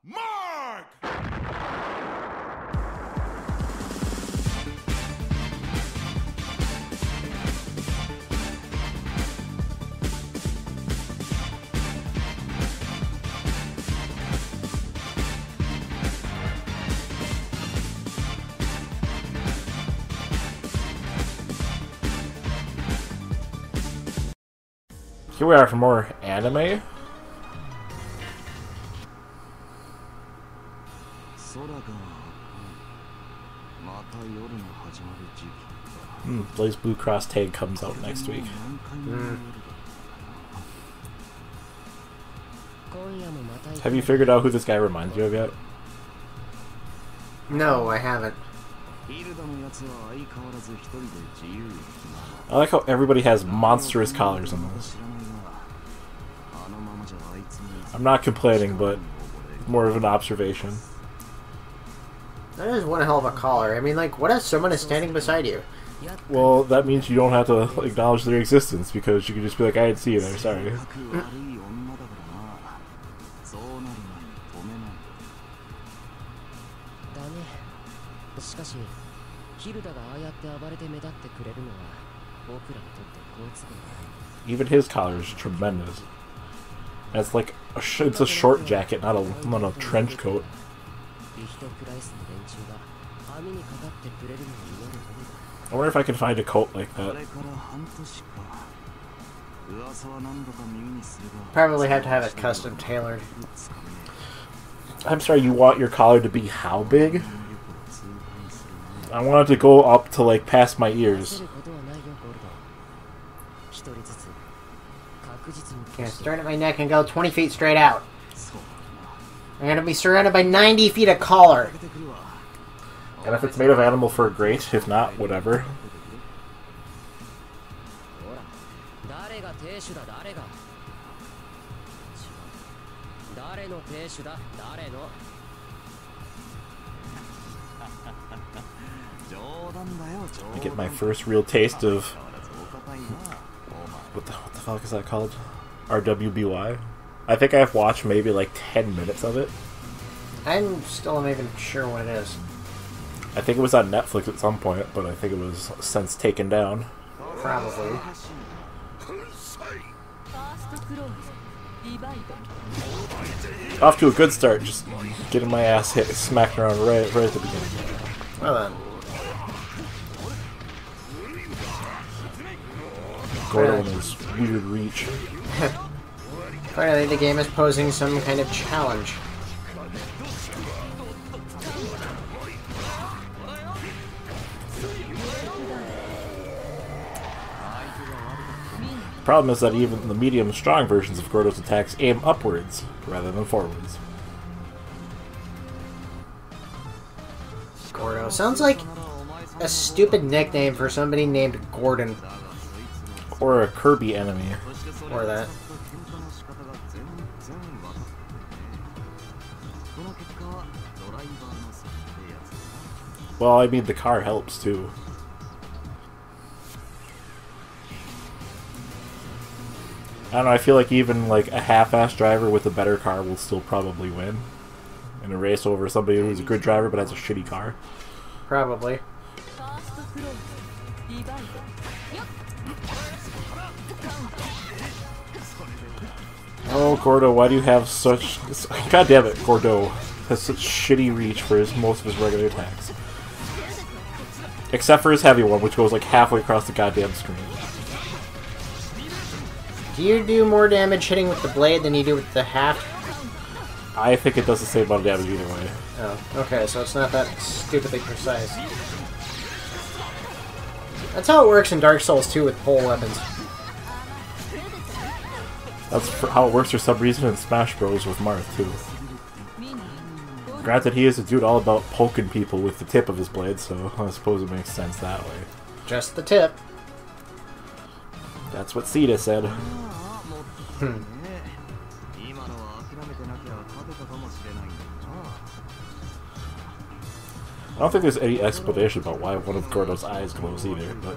Mark! Here we are for more anime. Blaze Blue Cross Tag comes out next week. Have you figured out who this guy reminds you of yet? No, I haven't. I like how everybody has monstrous collars in this. I'm not complaining, but more of an observation. That is one hell of a collar. I mean, like, what if someone is standing beside you? Well, that means you don't have to acknowledge their existence, because you can just be like, I didn't see you there, sorry. Even his collar is tremendous. It's like it's a short jacket, not a trench coat. I wonder if I can find a coat like that. Probably have to have it custom tailored. I'm sorry, you want your collar to be how big? I want it to go up to like past my ears. Yeah, start at my neck and go 20 feet straight out. I'm gonna be surrounded by 90 feet of collar. And if it's made of animal fur, great. If not, whatever. I get my first real taste of what the fuck is that called? RWBY. I think I've watched maybe like 10 minutes of it. I'm still not even sure what it is. I think it was on Netflix at some point, but I think it was since taken down. Probably. Off to a good start, just getting my ass hit, smacked around right at the beginning. Well then. Gordeau and his weird reach. Finally, the game is posing some kind of challenge. The problem is that even the medium and strong versions of Gordeau's attacks aim upwards rather than forwards. Gordeau sounds like a stupid nickname for somebody named Gordon. Or a Kirby enemy. Or that. Well, I mean, the car helps too. I don't know, I feel like even like a half-assed driver with a better car will still probably win in a race over somebody who's a good driver but has a shitty car. Probably. Oh, Gordeau, why do you have such... God damn it, Gordeau has such shitty reach for most of his regular attacks. Except for his heavy one, which goes like halfway across the goddamn screen. Do you do more damage hitting with the blade than you do with the haft? I think it does the same amount of damage either way. Oh, okay, so it's not that stupidly precise. That's how it works in Dark Souls 2 with pole weapons. That's how it works for some reason in Smash Bros. With Marth, too. Granted, he is a dude all about poking people with the tip of his blade, so I suppose it makes sense that way. Just the tip. That's what Sita said. I don't think there's any explanation about why one of Gordeau's eyes glows either, but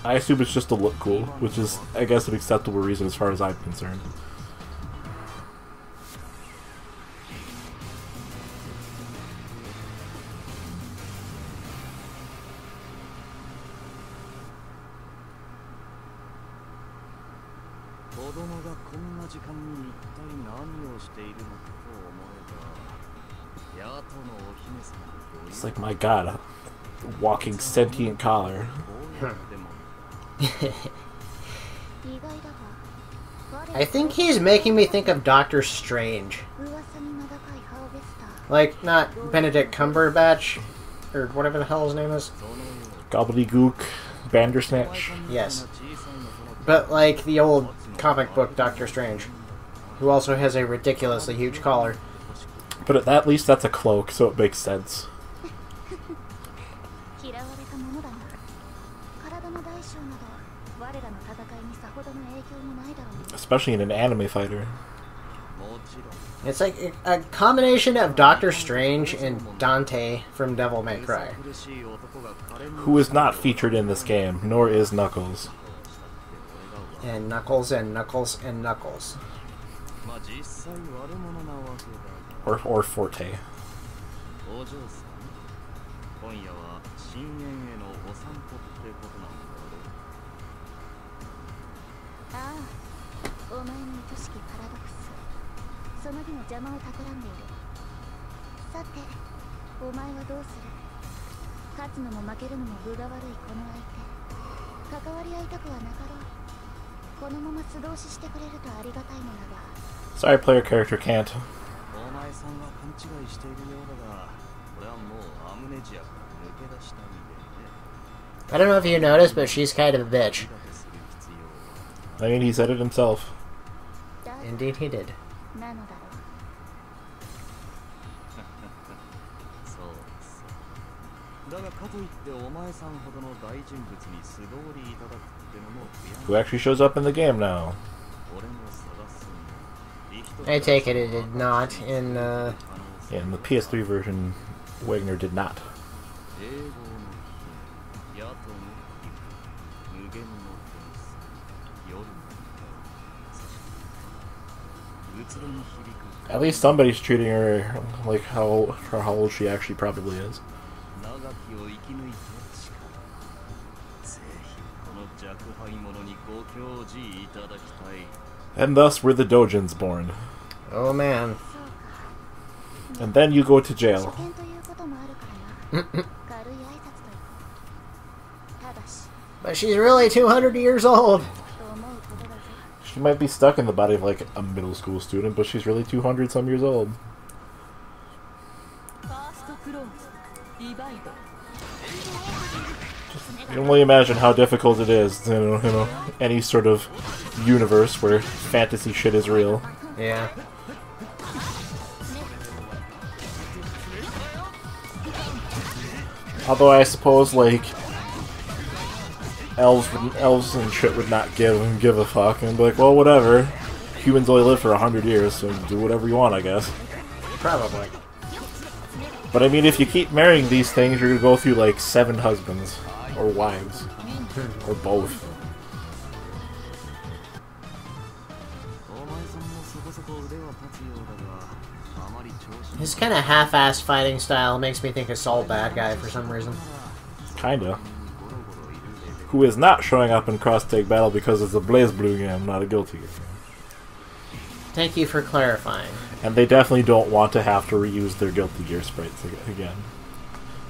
I assume it's just to look cool, which is, I guess, an acceptable reason as far as I'm concerned. It's like, my god, a walking sentient collar. I think he's making me think of Doctor Strange. Like, not Benedict Cumberbatch, or whatever the hell his name is. Gobbledygook, Bandersnatch. Yes. But like the old comic book Doctor Strange, who also has a ridiculously huge collar. But at least that's a cloak, so it makes sense. Especially in an anime fighter. It's like a combination of Doctor Strange and Dante from Devil May Cry. Who is not featured in this game, nor is Knuckles. And Knuckles and Knuckles and Knuckles. Or Forte. Sorry, player character can't. I don't know if you noticed, but she's kind of a bitch. I mean, he said it himself. Indeed he did. Who actually shows up in the game now? I take it did not in Yeah, in the PS3 version, Wagner did not. At least somebody's treating her like how old she actually probably is. And thus were the Dojins born. Oh man. And then you go to jail. But she's really 200 years old. She might be stuck in the body of like a middle school student, but she's really 200 some years old. You can only imagine how difficult it is, you know, any sort of universe where fantasy shit is real. Yeah. Although I suppose like elves and shit would not give a fuck and be like, well, whatever. Humans only live for 100 years, so do whatever you want, I guess. Probably. But I mean, if you keep marrying these things, you're gonna go through like 7 husbands or wives or both. His kind of half-assed fighting style makes me think of Saul Bad Guy for some reason. Kinda. Who is not showing up in Cross-Take Battle because it's a BlazBlue game, not a Guilty game. Thank you for clarifying. And they definitely don't want to have to reuse their Guilty Gear sprites again.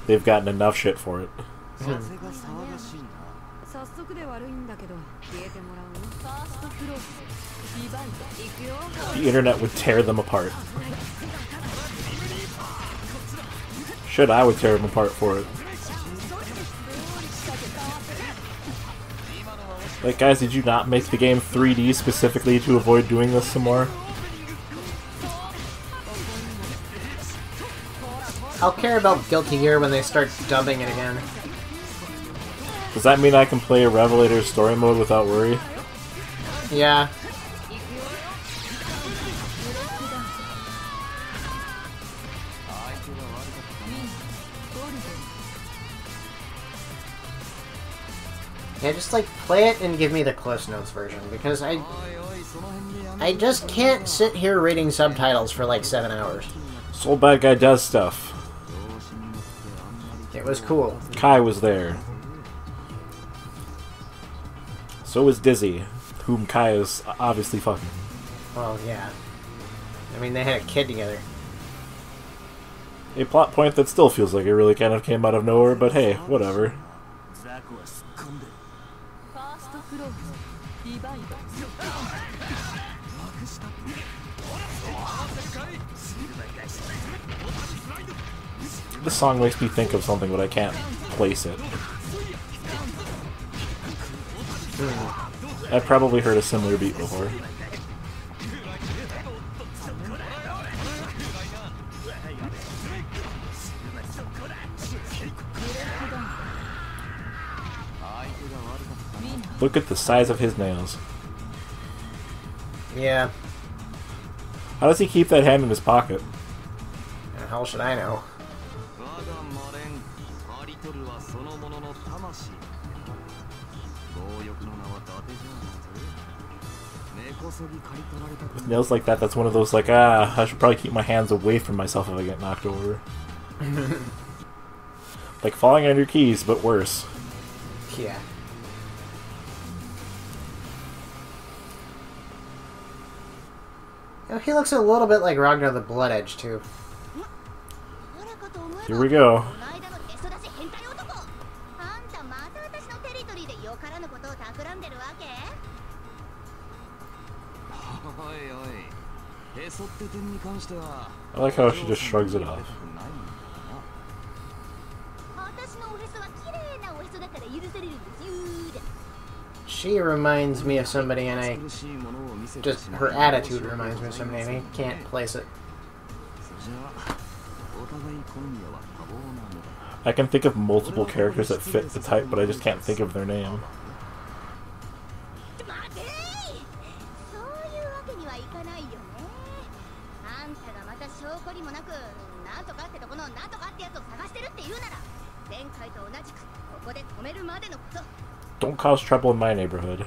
They've gotten enough shit for it. The internet would tear them apart. Shit, I would tear them apart for it. Like, guys, did you not make the game 3D specifically to avoid doing this some more? I'll care about Guilty Gear when they start dubbing it again. Does that mean I can play a Revelator story mode without worry? Yeah. Yeah, just like play it and give me the Cliff's Notes version, because I just can't sit here reading subtitles for like 7 hours. Soul Bad Guy does stuff. It was cool. Kai was there. So is Dizzy, whom Kai is obviously fucking. Well, yeah. I mean, they had a kid together. A plot point that still feels like it really kind of came out of nowhere, but hey, whatever. This song makes me think of something, but I can't place it. I've probably heard a similar beat before. Look at the size of his nails. Yeah. How does he keep that hand in his pocket? How the hell should I know? With nails like that, that's one of those like, I should probably keep my hands away from myself if I get knocked over. Like falling on your keys, but worse. Yeah. You know, he looks a little bit like Ragnar the Blood Edge, too. Here we go. I like how she just shrugs it off. She reminds me of somebody, and just her attitude reminds me of somebody, and I can't place it. I can think of multiple characters that fit the type, but I just can't think of their name. Don't cause trouble in my neighborhood.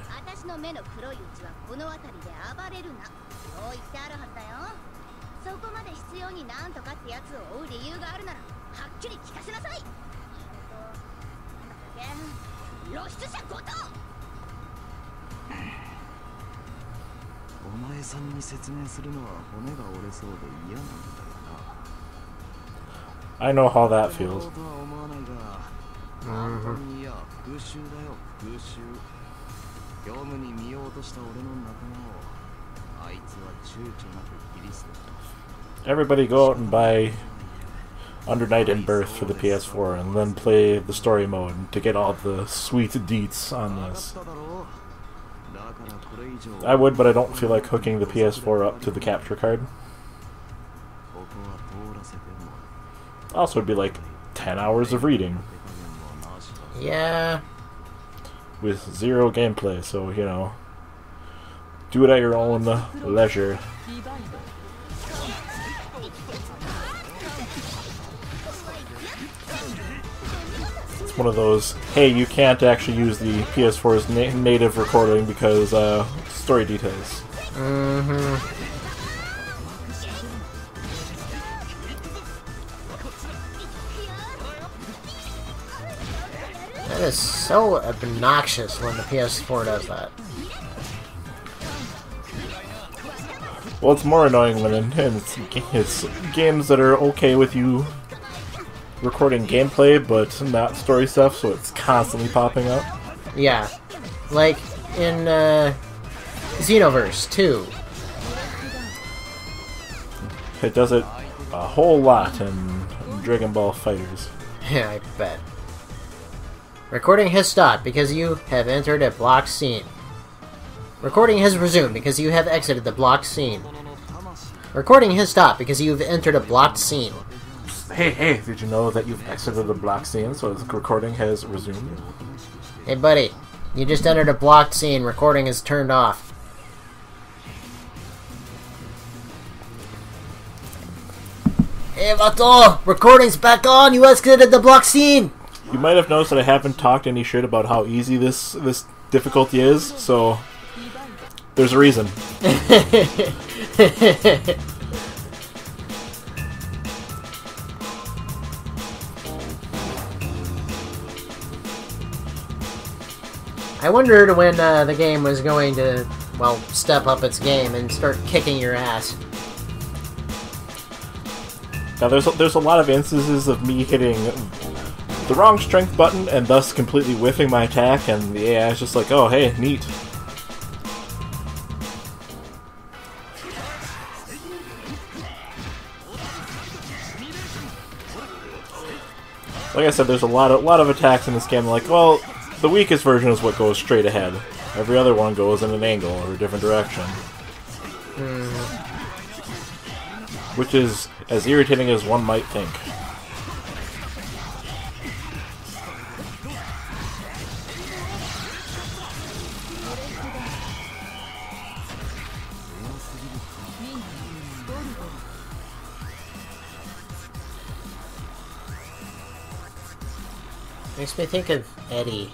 I know how that feels. Everybody go out and buy Under Night and Birth for the PS4 and then play the story mode to get all the sweet deets on this. I would, but I don't feel like hooking the PS4 up to the capture card. Also, it'd be like 10 hours of reading. Yeah. With zero gameplay, so, you know, do it at your own leisure. It's one of those, hey, you can't actually use the PS4's native recording because story details. Mm-hmm. That is so obnoxious when the PS4 does that. Well, it's more annoying when it's games that are okay with you recording gameplay, but not story stuff, so it's constantly popping up. Yeah. Like in Xenoverse 2. It does it a whole lot in Dragon Ball FighterZ. Yeah, I bet. Recording has stopped because you have entered a blocked scene. Recording has resumed because you have exited the blocked scene. Recording has stopped because you have entered a blocked scene. Hey, did you know that you've exited the blocked scene, so the recording has resumed? Hey, buddy. You just entered a blocked scene. Recording is turned off. Hey, Vato! Recording's back on! You exited the blocked scene! You might have noticed that I haven't talked any shit about how easy this difficulty is, so there's a reason. I wondered when the game was going to well, step up its game and start kicking your ass. Now, there's a lot of instances of me hitting the wrong strength button and thus completely whiffing my attack, and the AI is just like, oh, hey, neat. Like I said, there's a lot of attacks in this game. Like, well, the weakest version is what goes straight ahead. Every other one goes in an angle or a different direction. Which is as irritating as one might think. Makes me think of Eddie.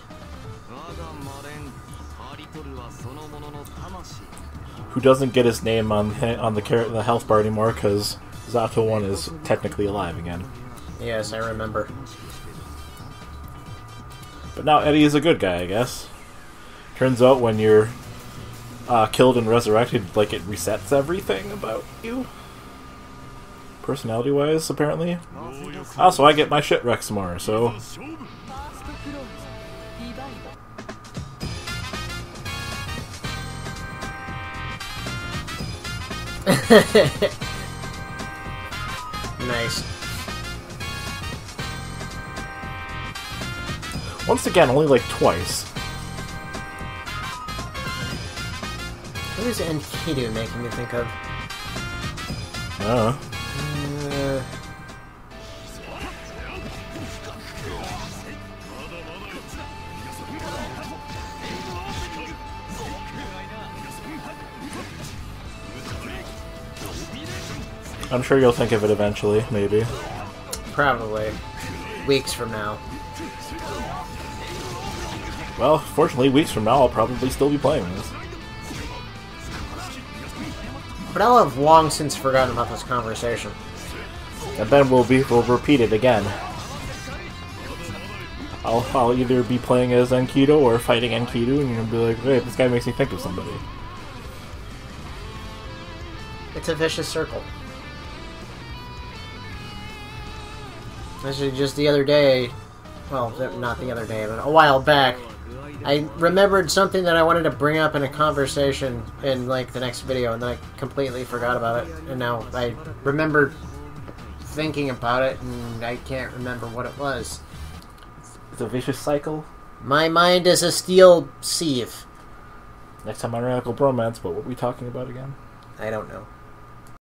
Who doesn't get his name on the health bar anymore because Zato 1 is technically alive again. Yes, I remember. But now Eddie is a good guy, I guess. Turns out when you're killed and resurrected, like, it resets everything about you. Personality-wise, apparently. Also, I get my shit wrecked some more, so... Nice. Once again, only like twice. What is Enkidu making me think of? I'm sure you'll think of it eventually, maybe. Probably. Weeks from now. Well, fortunately, weeks from now, I'll probably still be playing this. But I'll have long since forgotten about this conversation. And then we'll repeat it again. I'll either be playing as Enkidu or fighting Enkidu, and you'll be like, hey, this guy makes me think of somebody. It's a vicious circle. Actually, just the other day, well, not the other day, but a while back, I remembered something that I wanted to bring up in a conversation in, like, the next video, and then I completely forgot about it, and now I remember thinking about it, and I can't remember what it was. It's a vicious cycle. My mind is a steel sieve. Next time on Radical Bromance, what were we talking about again? I don't know.